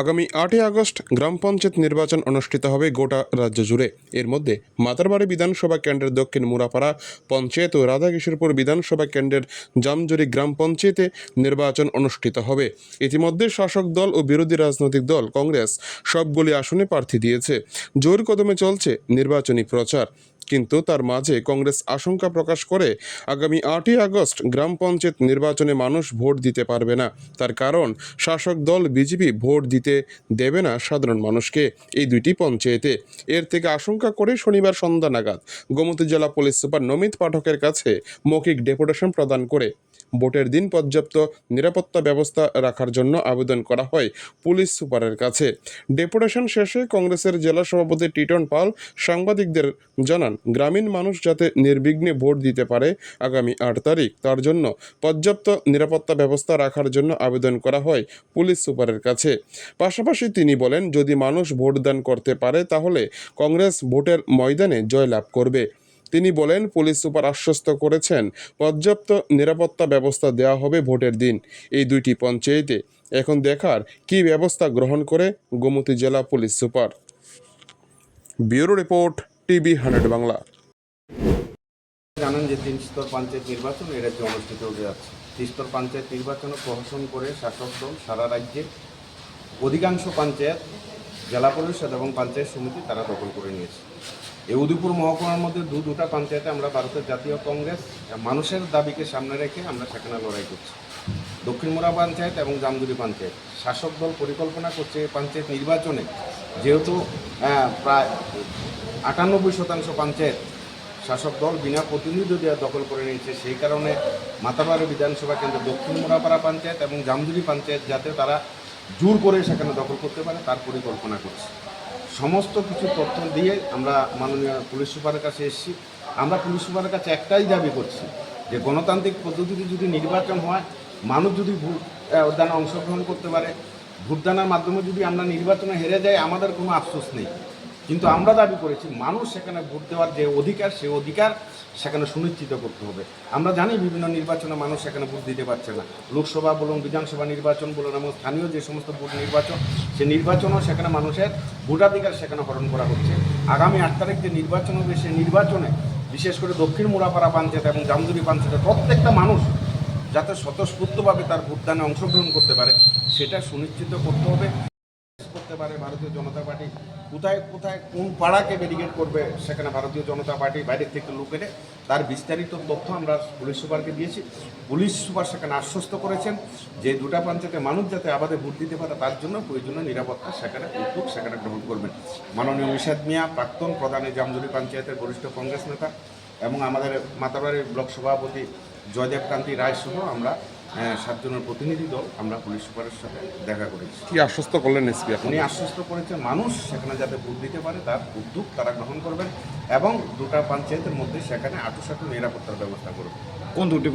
আগামী 8ই আগস্ট গ্রাম পঞ্চায়েত নির্বাচন অনুষ্ঠিত হবে গোটা রাজ্য জুড়ে। এর মধ্যে মাতারবাড়ি বিধানসভা কেন্দ্রের দক্ষিণ মুরাপাড়া পঞ্চায়েত ও রাধাকিশোরপুর বিধানসভা কেন্দ্রের জামজুরি গ্রাম পঞ্চায়েতে নির্বাচন অনুষ্ঠিত হবে। ইতিমধ্যে শাসক দল ও বিরোধী রাজনৈতিক দল কংগ্রেস সবগুলি আসনে প্রার্থী দিয়েছে। জোর কদমে চলছে নির্বাচনী প্রচার। কিন্তু তার মাঝে কংগ্রেস আশঙ্কা প্রকাশ করে আগামী 8ই আগস্ট গ্রাম পঞ্চায়েত নির্বাচনে মানুষ ভোট দিতে পারবে না। তার কারণ শাসক দল বিজেপি ভোট দিতে দেবে না সাধারণ মানুষকে এই দুইটি পঞ্চায়েতে। এর থেকে আশঙ্কা করে শনিবার সন্ধ্যা নাগাদ গোমতী জেলা পুলিশ সুপার নমিত পাঠকের কাছে মৌখিক ডেপুটেশন প্রদান করে ভোটের দিন পর্যাপ্ত নিরাপত্তা ব্যবস্থা রাখার জন্য আবেদন করা হয় পুলিশ সুপারের কাছে। ডেপুটেশন শেষে কংগ্রেসের জেলা সভাপতি টিটন পাল সাংবাদিকদের জানান, গ্রামীণ মানুষ যাতে নির্বিঘ্নে ভোট দিতে পারে আগামী 8 তারিখ তার জন্য পর্যাপ্ত নিরাপত্তা ব্যবস্থা রাখার জন্য আবেদন করা হয় পুলিশ সুপারের কাছে। পাশাপাশি তিনি বলেন, যদি মানুষ ভোটদান করতে পারে তাহলে কংগ্রেস ভোটের ময়দানে জয়লাভ করবে। তিনি বলেন, পুলিশ সুপার আশ্বস্ত করেছেন পর্যাপ্ত নিরাপত্তা ব্যবস্থা দেওয়া হবে ভোটের দিন এই দুইটি পঞ্চায়েতে। এখন দেখার কী ব্যবস্থা গ্রহণ করে গোমতী জেলা police super. Bureau report, TV 100 Bangla. জানেন যে 3 স্তর পঞ্চায়েত নির্বাচন এর রাজ্যে অনুষ্ঠিত হতে যাচ্ছে। 3 স্তর পঞ্চায়েত নির্বাচনে প্রহসন করে শাসক দল সারা রাজ্যে অধিকাংশ পঞ্চায়েত, জেলা পরিষদ এবং পঞ্চায়েত সমিতি তারা দখল করে নিয়েছে। এই উদয়পুর মহকুমার মধ্যে দুটা পঞ্চায়েতে আমরা ভারতের জাতীয় কংগ্রেস মানুষের দাবিকে সামনে রেখে আমরা সেখানে লড়াই করছি। দক্ষিণ মুরা পঞ্চায়েত এবং জামজুরি পঞ্চায়েত শাসক দল পরিকল্পনা করছে এই পঞ্চায়েত নির্বাচনে, যেহেতু প্রায় 98% পঞ্চায়েত শাসক দল বিনা প্রতিনিধি দেওয়া দখল করে নিয়েছে, সেই কারণে মাতারবাড়ি বিধানসভা কেন্দ্র দক্ষিণ মুরাপাড়া পঞ্চায়েত এবং জামজুরি পঞ্চায়েত যাতে তারা জোর করে সেখানে দখল করতে পারে তার পরিকল্পনা করছে। সমস্ত কিছু তথ্য দিয়ে আমরা মাননীয় পুলিশ সুপারের কাছে এসেছি। আমরা পুলিশ সুপারের কাছে একটাই দাবি করছি যে গণতান্ত্রিক পদ্ধতিতে যদি নির্বাচন হয়, মানুষ যদি ভোটদানে অংশগ্রহণ করতে পারে, ভোটদানের মাধ্যমে যদি আমরা নির্বাচনে হেরে যাই আমাদের কোনো আফসোস নেই, কিন্তু আমরা দাবি করেছি মানুষ সেখানে ভোট দেওয়ার যে অধিকার সে অধিকার সেখানে সুনিশ্চিত করতে হবে। আমরা জানি বিভিন্ন নির্বাচনে মানুষ সেখানে ভোট দিতে পারছে না, লোকসভা বলুন, বিধানসভা নির্বাচন বলুন এবং স্থানীয় যে সমস্ত ভোট নির্বাচন, সে নির্বাচনও সেখানে মানুষের ভোটাধিকার সেখানে হরণ করা হচ্ছে। আগামী 8 তারিখ যে নির্বাচন হবে সেই নির্বাচনে বিশেষ করে দক্ষিণ মুরাপাড়া পঞ্চায়েত এবং জামজুরি পঞ্চায়েতের প্রত্যেকটা মানুষ যাতে স্বতঃস্ফূর্তভাবে তার ভোটদানে অংশগ্রহণ করতে পারে সেটা সুনিশ্চিত করতে হবে। করতে পারে ভারতীয় জনতা পার্টি কোথায় কোথায় কোন পাড়াকে ব্যারিকেড করবে সেখানে ভারতীয় জনতা পার্টি বাইরের থেকে লোক এনে তার বিস্তারিত তথ্য আমরা পুলিশ সুপারকে দিয়েছি। পুলিশ সুপার সেখানে আশ্বস্ত করেছেন যে দুটা পঞ্চায়েতে মানুষ যাতে আবাদে ভোট দিতে পারে তার জন্য প্রয়োজনীয় নিরাপত্তা সেখানে উদ্যোগ সেখানে গ্রহণ করবেন। মাননীয় নিষাদ মিয়া প্রাক্তন প্রধানী জামজুরি পঞ্চায়েতের বরিষ্ঠ কংগ্রেস নেতা এবং আমাদের মাতারবাড়ির ব্লক সভাপতি জয়দেব কান্তি রায় সহ আমরা 7 জনের প্রতিনিধি দল আমরা পুলিশ সুপারের সাথে দেখা করেছি। কি আশ্বস্ত করলেন এসপি? উনি আশ্বস্ত করেছেন মানুষ সেখানে যাতে ভোট দিতে পারে তার উদ্যোগ তারা গ্রহণ করবেন এবং দুটা পঞ্চায়েতের মধ্যে সেখানে আঁটুসাঁটু নিরাপত্তার ব্যবস্থা করবেন। কোন দুটি